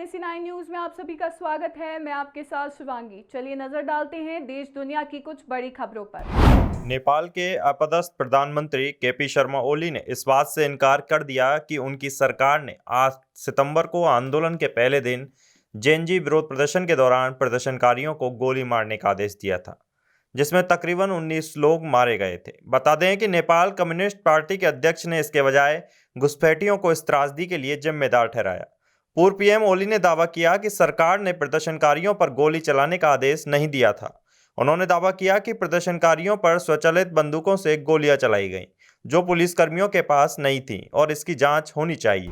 NAC9 news में आप सभी का स्वागत है। मैं आपके साथ शिवांगी। चलिए नजर डालते हैं देश दुनिया की कुछ बड़ी खबरों पर। नेपाल के अपदस्थ प्रधानमंत्री केपी शर्मा ओली ने इस बात से इनकार कर दिया कि उनकी सरकार ने 8 सितंबर को आंदोलन के पहले दिन जेएनजी विरोध प्रदर्शन के दौरान प्रदर्शनकारियों को गोली मारने का आदेश दिया था, जिसमें तकरीबन 19 लोग मारे गए थे। बता दें कि नेपाल कम्युनिस्ट पार्टी के अध्यक्ष ने इसके बजाय घुसपैठियों को इस त्रासदी के लिए जिम्मेदार ठहराया। पूर्व पीएम ओली ने दावा किया कि सरकार ने प्रदर्शनकारियों पर गोली चलाने का आदेश नहीं दिया था। उन्होंने दावा किया कि प्रदर्शनकारियों पर स्वचालित बंदूकों से गोलियां चलाई गईं, जो पुलिसकर्मियों के पास नहीं थीं और इसकी जांच होनी चाहिए।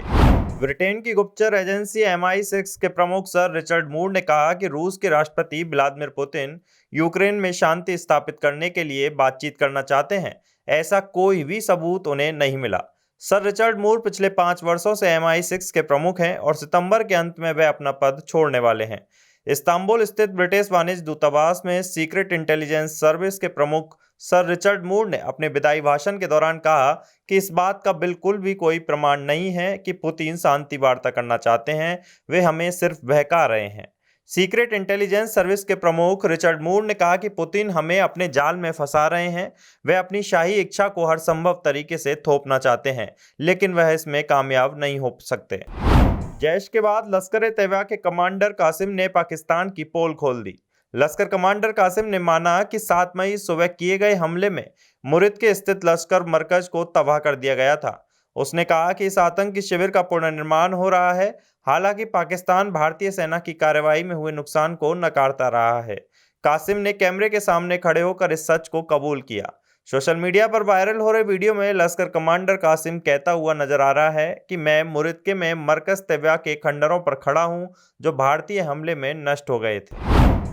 ब्रिटेन की गुप्तचर एजेंसी MI6 के प्रमुख सर रिचर्ड मूर ने कहा कि रूस के राष्ट्रपति व्लादिमीर पुतिन यूक्रेन में शांति स्थापित करने के लिए बातचीत करना चाहते हैं। ऐसा कोई भी सबूत उन्हें नहीं मिला। सर रिचर्ड मूर पिछले 5 वर्षों से MI6 के प्रमुख हैं और सितंबर के अंत में वे अपना पद छोड़ने वाले हैं। इस्तांबुल स्थित ब्रिटिश वाणिज्य दूतावास में सीक्रेट इंटेलिजेंस सर्विस के प्रमुख सर रिचर्ड मूर ने अपने विदाई भाषण के दौरान कहा कि इस बात का बिल्कुल भी कोई प्रमाण नहीं है कि पुतिन शांति वार्ता करना चाहते हैं, वे हमें सिर्फ बहका रहे हैं। सीक्रेट इंटेलिजेंस सर्विस के प्रमुख रिचर्ड मूर ने कहा कि पुतिन हमें अपने जाल में फंसा रहे हैं। वे अपनी शाही इच्छा को हर संभव तरीके से थोपना चाहते हैं, लेकिन वह इसमें कामयाब नहीं हो सकते। जैश के बाद लश्कर ए तैयबा के कमांडर कासिम ने पाकिस्तान की पोल खोल दी। लश्कर कमांडर कासिम ने माना कि 7 मई सुबह किए गए हमले में मुरिद के स्थित लश्कर मरकज को तबाह कर दिया गया था। उसने कहा कि इस आतंकी शिविर का पुनर्निर्माण हो रहा है। हालांकि पाकिस्तान भारतीय सेना की कार्रवाई में हुए नुकसान को नकारता रहा है। कासिम ने कैमरे के सामने खड़े होकर इस सच को कबूल किया। सोशल मीडिया पर वायरल हो रहे वीडियो में लश्कर कमांडर कासिम कहता हुआ नजर आ रहा है कि मैं मुरिद के में मरकज तैयबा के खंडरों पर खड़ा हूं, जो भारतीय हमले में नष्ट हो गए थे।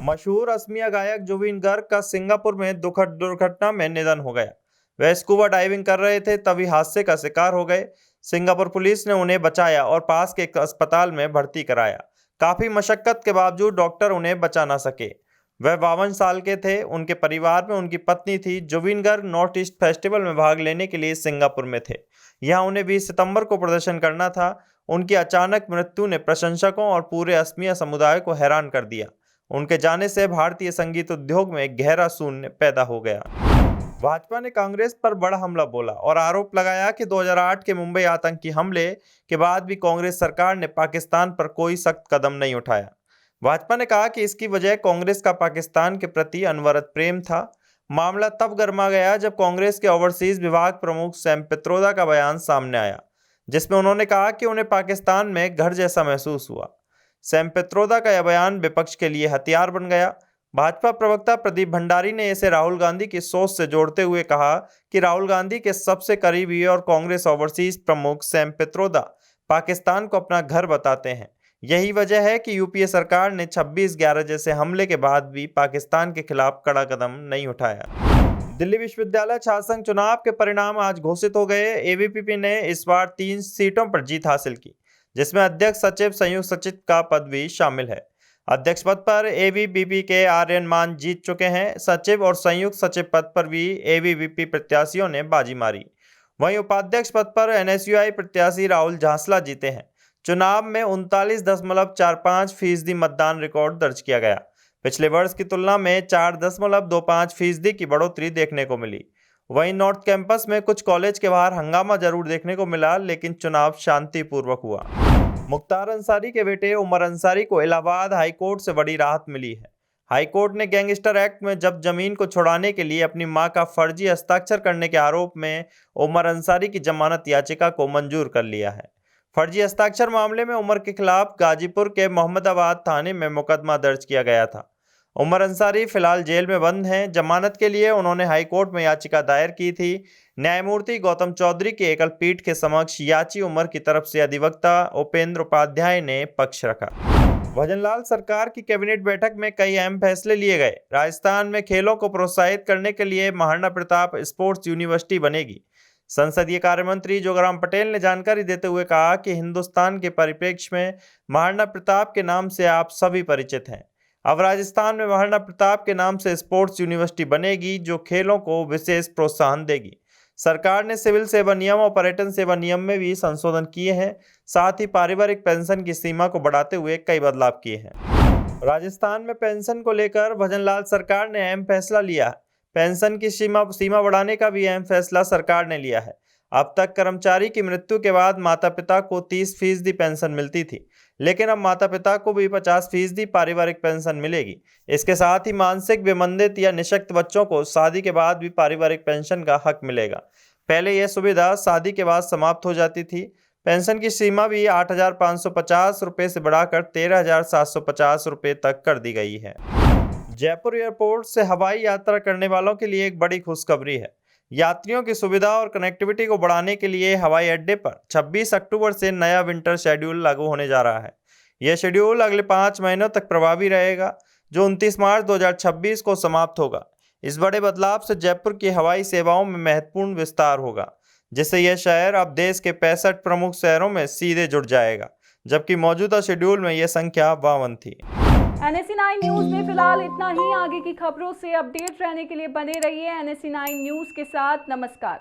मशहूर असमिया गायक जुबिन गर्ग का सिंगापुर में दुखद दुर्घटना में निधन हो गया। वह स्कूबा डाइविंग कर रहे थे, तभी हादसे का शिकार हो गए। सिंगापुर पुलिस ने उन्हें बचाया और पास के एक अस्पताल में भर्ती कराया। काफी मशक्कत के बावजूद डॉक्टर उन्हें बचा ना सके। वह 52 साल के थे। उनके परिवार में उनकी पत्नी थी। Zubeen Garg north east festival में भाग लेने के लिए सिंगापुर में थे। यहाँ उन्हें 20 सितंबर को प्रदर्शन करना था। उनकी अचानक मृत्यु ने प्रशंसकों और पूरे असमिया समुदाय को हैरान कर दिया। उनके जाने से भारतीय संगीत उद्योग में गहरा शून्य पैदा हो गया। भाजपा ने कांग्रेस पर बड़ा हमला बोला और आरोप लगाया कि 2008 के मुंबई आतंकी हमले के बाद भी कांग्रेस सरकार ने पाकिस्तान पर कोई सख्त कदम नहीं उठाया। भाजपा ने कहा कि इसकी वजह कांग्रेस का पाकिस्तान के प्रति अनवरत प्रेम था। मामला तब गर्मा गया जब कांग्रेस के ओवरसीज विभाग प्रमुख सैम पित्रोदा का बयान सामने आया, जिसमें उन्होंने कहा कि उन्हें पाकिस्तान में घर जैसा महसूस हुआ। सैम पित्रोदा का यह बयान विपक्ष के लिए हथियार बन गया। भाजपा प्रवक्ता प्रदीप भंडारी ने इसे राहुल गांधी की सोच से जोड़ते हुए कहा कि राहुल गांधी के सबसे करीबी और कांग्रेस ओवरसीज प्रमुख सैम पित्रोदा पाकिस्तान को अपना घर बताते हैं। यही वजह है कि यूपीए सरकार ने 26/11 जैसे हमले के बाद भी पाकिस्तान के खिलाफ कड़ा कदम नहीं उठाया। दिल्ली विश्वविद्यालय छात्र संघ चुनाव के परिणाम आज घोषित हो गए। एबीवीपी ने इस बार 3 सीटों पर जीत हासिल की, जिसमें अध्यक्ष सचिव संयुक्त सचिव का पद भी शामिल है। अध्यक्ष पद पर एबीवीपी के आर्यन मान जीत चुके हैं। सचिव और संयुक्त सचिव पद पर भी एबीवीपी प्रत्याशियों ने बाजी मारी। वहीं उपाध्यक्ष पद पर एनएसयूआई प्रत्याशी राहुल झांसला जीते हैं। चुनाव में 39.45% मतदान रिकॉर्ड दर्ज किया गया। पिछले वर्ष की तुलना में 4.25% की बढ़ोतरी देखने को मिली। वहीं नॉर्थ कैंपस में कुछ कॉलेज के बाहर हंगामा जरूर देखने को मिला, लेकिन चुनाव शांतिपूर्वक हुआ। मुख्तार अंसारी के बेटे उमर अंसारी को इलाहाबाद हाईकोर्ट से बड़ी राहत मिली है। हाईकोर्ट ने गैंगस्टर एक्ट में जब्त जमीन को छुड़ाने के लिए अपनी मां का फर्जी हस्ताक्षर करने के आरोप में उमर अंसारी की जमानत याचिका को मंजूर कर लिया है। फर्जी हस्ताक्षर मामले में उमर के खिलाफ गाजीपुर के मोहम्मदाबाद थाने में मुकदमा दर्ज किया गया था। उमर अंसारी फिलहाल जेल में बंद हैं। जमानत के लिए उन्होंने हाईकोर्ट में याचिका दायर की थी। न्यायमूर्ति गौतम चौधरी की एकल पीठ के समक्ष याची उमर की तरफ से अधिवक्ता उपेंद्र उपाध्याय ने पक्ष रखा। भजनलाल सरकार की कैबिनेट बैठक में कई अहम फैसले लिए गए। राजस्थान में खेलों को प्रोत्साहित करने के लिए महाराणा प्रताप स्पोर्ट्स यूनिवर्सिटी बनेगी। संसदीय कार्य मंत्री जोगाराम पटेल ने जानकारी देते हुए कहा कि हिंदुस्तान के परिप्रेक्ष्य में महाराणा प्रताप के नाम से आप सभी परिचित हैं। अब राजस्थान में महाराणा प्रताप के नाम से स्पोर्ट्स यूनिवर्सिटी बनेगी, जो खेलों को विशेष प्रोत्साहन देगी। सरकार ने सिविल सेवा नियम और पर्यटन सेवा नियम में भी संशोधन किए हैं। साथ ही पारिवारिक पेंशन की सीमा को बढ़ाते हुए कई बदलाव किए हैं। राजस्थान में पेंशन को लेकर भजनलाल सरकार ने अहम फैसला लिया है। पेंशन की सीमा बढ़ाने का भी अहम फैसला सरकार ने लिया है। अब तक कर्मचारी की मृत्यु के बाद माता पिता को 30% पेंशन मिलती थी, लेकिन अब माता पिता को भी 50% पारिवारिक पेंशन मिलेगी। इसके साथ ही मानसिक विमंदित या निशक्त बच्चों को शादी के बाद भी पारिवारिक पेंशन का हक मिलेगा। पहले यह सुविधा शादी के बाद समाप्त हो जाती थी। पेंशन की सीमा भी 8,550 रुपये से बढ़ाकर 13,750 रुपये तक कर दी गई है। जयपुर एयरपोर्ट से हवाई यात्रा करने वालों के लिए एक बड़ी खुशखबरी है। यात्रियों की सुविधा और कनेक्टिविटी को बढ़ाने के लिए हवाई अड्डे पर 26 अक्टूबर से नया विंटर शेड्यूल लागू होने जा रहा है। यह शेड्यूल अगले 5 महीनों तक प्रभावी रहेगा, जो 29 मार्च 2026 को समाप्त होगा। इस बड़े बदलाव से जयपुर की हवाई सेवाओं में महत्वपूर्ण विस्तार होगा, जिससे यह शहर अब देश के 65 प्रमुख शहरों में सीधे जुड़ जाएगा, जबकि मौजूदा शेड्यूल में यह संख्या 52 थी। NSE9 न्यूज में फिलहाल इतना ही। आगे की खबरों से अपडेट रहने के लिए बने रहिए NSE9 न्यूज के साथ। नमस्कार।